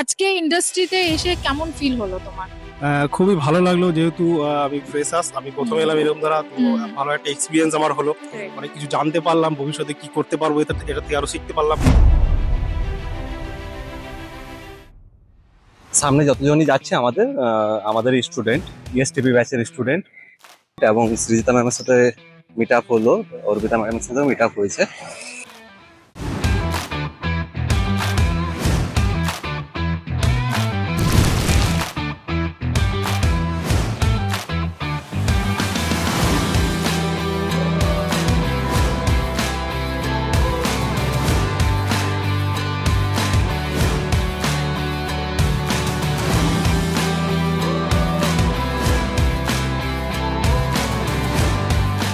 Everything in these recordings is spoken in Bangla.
আজকে ইন্ডাস্ট্রিতে এসে কেমন ফিল হলো তোমার? খুবই ভালো লাগলো, যেহেতু আমি ফ্রেশার্স, আমি প্রথমে এলাম এরকম দ্বারা, তো ভালো একটা এক্সপিরিয়েন্স আমার হলো। অনেক কিছু জানতে পারলাম, ভবিষ্যতে কি করতে পারবো এটা থেকে আরো শিখতে পারলাম। সামনে যতজনই যাচ্ছে আমাদের স্টুডেন্ট, ইএসটিপি ব্যাচের স্টুডেন্ট, এবং সৃজিতা ম্যামের সাথে মিট আপ হলো, অর্পিতা ম্যামের সাথে মিট আপ হয়েছে।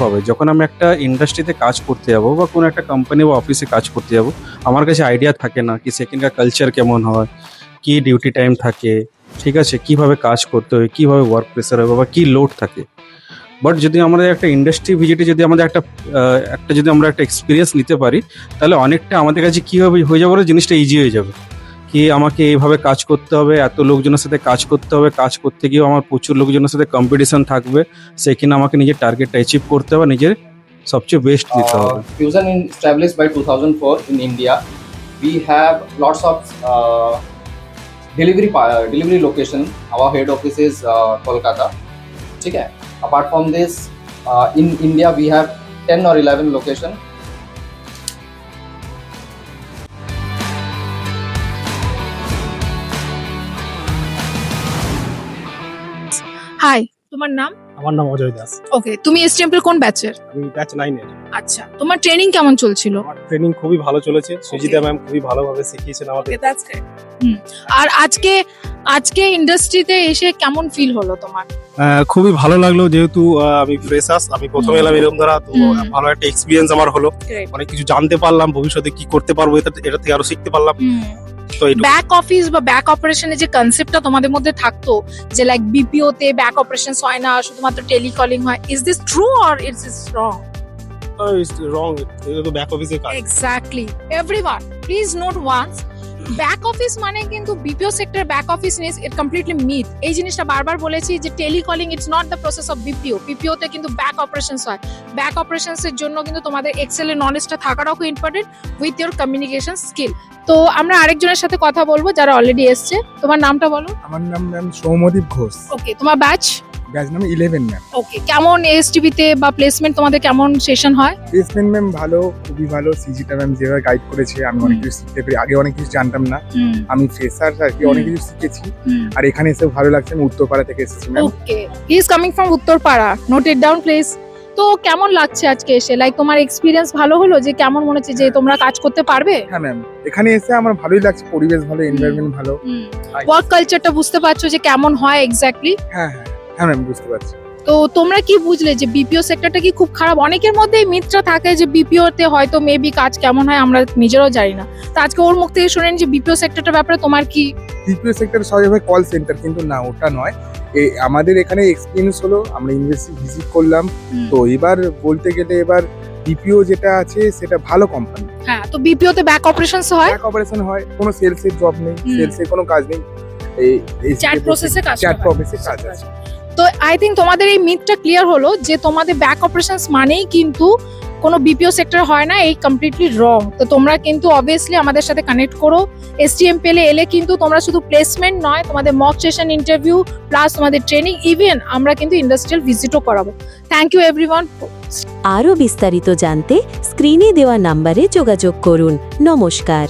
হবে যখন আমি একটা ইন্ডাস্ট্রিতে কাজ করতে যাব বা কোনো একটা কোম্পানি বা অফিসে কাজ করতে যাব, আমার কাছে আইডিয়া থাকে না কি সেখানকার কালচার কেমন হয়, কি ডিউটি টাইম থাকে, ঠিক আছে, কিভাবে কাজ করতে হয়, কিভাবে ওয়ার্ক প্রেসার হবে বা কি লোড থাকে। বাট যদি আমাদের একটা ইন্ডাস্ট্রি ভিজিটে যদি আমাদের যদি আমরা একটা এক্সপিরিয়েন্স নিতে পারি, তাহলে অনেকটা আমাদের কাছে কীভাবে হয়ে যাবে, জিনিসটা ইজি হয়ে যাবে। কি আমাকে এইভাবে কাজ করতে হবে, এত লোকজনের সাথে কাজ করতে হবে, কাজ করতে গিয়েও আমার প্রচুর লোকজনের সাথে কম্পিটিশন থাকবে, সেখানে আমাকে নিজের টার্গেটটা অ্যাচিভ করতে হবে, নিজের সবচেয়ে বেস্ট দিতে হবে। Fusion established by 2004 in India. We have lots of delivery location. Our head office is Kolkata. Okay. Apart from this, in India we have 10 or 11 location. High, তোমার নাম? আমার নাম অজয় দাস। ওকে, তুমি এসটিএমপি কোন ব্যাচের? আমি ব্যাচ 9 এর। আচ্ছা, তোমার ট্রেনিং কেমন চলছিল? আমার ট্রেনিং খুবই ভালো চলেছে, সুজিতা ম্যাম খুবই ভালোভাবে শিখিয়েছেন আমাদের। ওকে, দ্যাটস গ্রেট। আর আজকে ইন্ডাস্ট্রিতে এসে কেমন ফিল হলো তোমার? খুবই ভালো লাগলো, যেহেতু আমি ফ্রেশার্স, আমি প্রথমে এলাম এরকম দ্বারা, তো ভালো একটা এক্সপিরিয়েন্স আমার হলো। অনেক কিছু জানতে পারলাম, ভবিষ্যতে কি করতে পারবো এটা থেকে আরো শিখতে পারলাম। তো ব্যাক অফিস বা ব্যাক অপারেশনের যে কনসেপ্টটা তোমাদের মধ্যে থাকতো, যে লাইক বিপিও তে ব্যাক অপারেশনস হয় না, শুধুমাত্র টেলিকলিং হয়, is this true or is this wrong? It's wrong, এটা তো ব্যাক অফিসের কাজ। Exactly, everyone please note once, back office মানে কিন্তু BPO sector back office is it completely myth. এই জিনিসটা বারবার বলেছি যে telecalling it's not the process of BPO. BPO তে কিন্তু ব্যাক অপারেশনস হয়। ব্যাক অপারেশনস এর জন্য কিন্তু তোমাদের এক্সেল এর নলেজটা থাকাটাও খুব important with your communication skill. তো আমরা আরেকজনের সাথে কথা বলবো যারা অলরেডি এসছে। তোমার নামটা বলো। আমার নাম ম্যাম সৌমদীপ ঘোষ। ওকে, তোমার ব্যাচ? ব্যাচ নাম 11 ম্যাম। ওকে, কেমন এসটিভি তে বা প্লেসমেন্ট তোমাদের কেমন সেশন হয়? প্লেসমেন্ট ম্যাম ভালো, খুবই ভালো। সিজিটা ম্যাম যেভাবে গাইড করেছে আমি অনেক কিছু শিখতে পারি, আগে অনেক কিছু জানতাম না। আমি ফ্রেশার আর কি, অনেক কিছু শিখেছি। আর এখানে এসে ভালো লাগছে। আমি উত্তরপাড়া থেকে এসেছি ma'am. Okay, he is coming from Uttarpara, note it down please. তো কেমন লাগছে আজকে এসে? লাইক তোমার এক্সপিরিয়েন্স ভালো হলো, যে কেমন মনে হচ্ছে যে তোমরা কাজ করতে পারবে? হ্যাঁ ম্যাম, এখানে এসে আমার ভালোই লাগছে, পরিবেশ ভালো, এনভায়রনমেন্ট ভালো। ওয়ার্ক কালচারটা বুঝতে পারছো যে কেমন হয় এক্স্যাক্টলি? হ্যাঁ হ্যাঁ হ্যাঁ ম্যাম, বুঝতে পারছি। তো তোমরা কি বুঝলে যে বিপিও সেক্টরটা কি খুব খারাপ? অনেকের মধ্যে এই মিথটা থাকে যে বিপিও তে হয়তো মেবি কাজ কেমন হয় আমরা নিজেরাও জানি না। তো আজকে ওর মুখ থেকে শুনেন যে বিপিও সেক্টরটার ব্যাপারে তোমার কি? বিপিও সেক্টর সবাই ভাবে কল সেন্টার, কিন্তু না, ওটা নয়। আমাদের এখানে এক্সপিরিয়েন্স হলো, আমরা ইউনিভার্সিটি ভিজিট করলাম। তো এবার বলতে গেলে এবার বিপিও যেটা আছে সেটা ভালো কোম্পানি। হ্যাঁ, তো বিপিও তে ব্যাক অপারেশনস হয়? ব্যাক অপারেশন হয়, কোনো সেলসের জব নেই, সেলসের কোনো কাজ নেই। এই চ্যাট প্রসেসে কাজ, চ্যাট প্রসেসে কাজ আছে। তো আই থিঙ্ক তোমাদের এই মিথটা ক্লিয়ার হলো যে তোমাদের ব্যাক অপারেশনস মানেই কিন্তু কোনো বিপিও সেক্টর হয় না, এই কমপ্লিটলি রং। তো তোমরা কিন্তু অবভিয়াসলি আমাদের সাথে কানেক্ট করো। এসটিএম পেলে এলে কিন্তু তোমরা শুধু প্লেসমেন্ট নয়, তোমাদের মক সেশন, ইন্টারভিউ প্লাস তোমাদের ট্রেনিং, ইভেন আমরা কিন্তু ইন্ডাস্ট্রিয়াল ভিজিটও করাবো। Thank you everyone. আরও বিস্তারিত জানতে স্ক্রিনে দেওয়া নাম্বারে যোগাযোগ করুন। নমস্কার।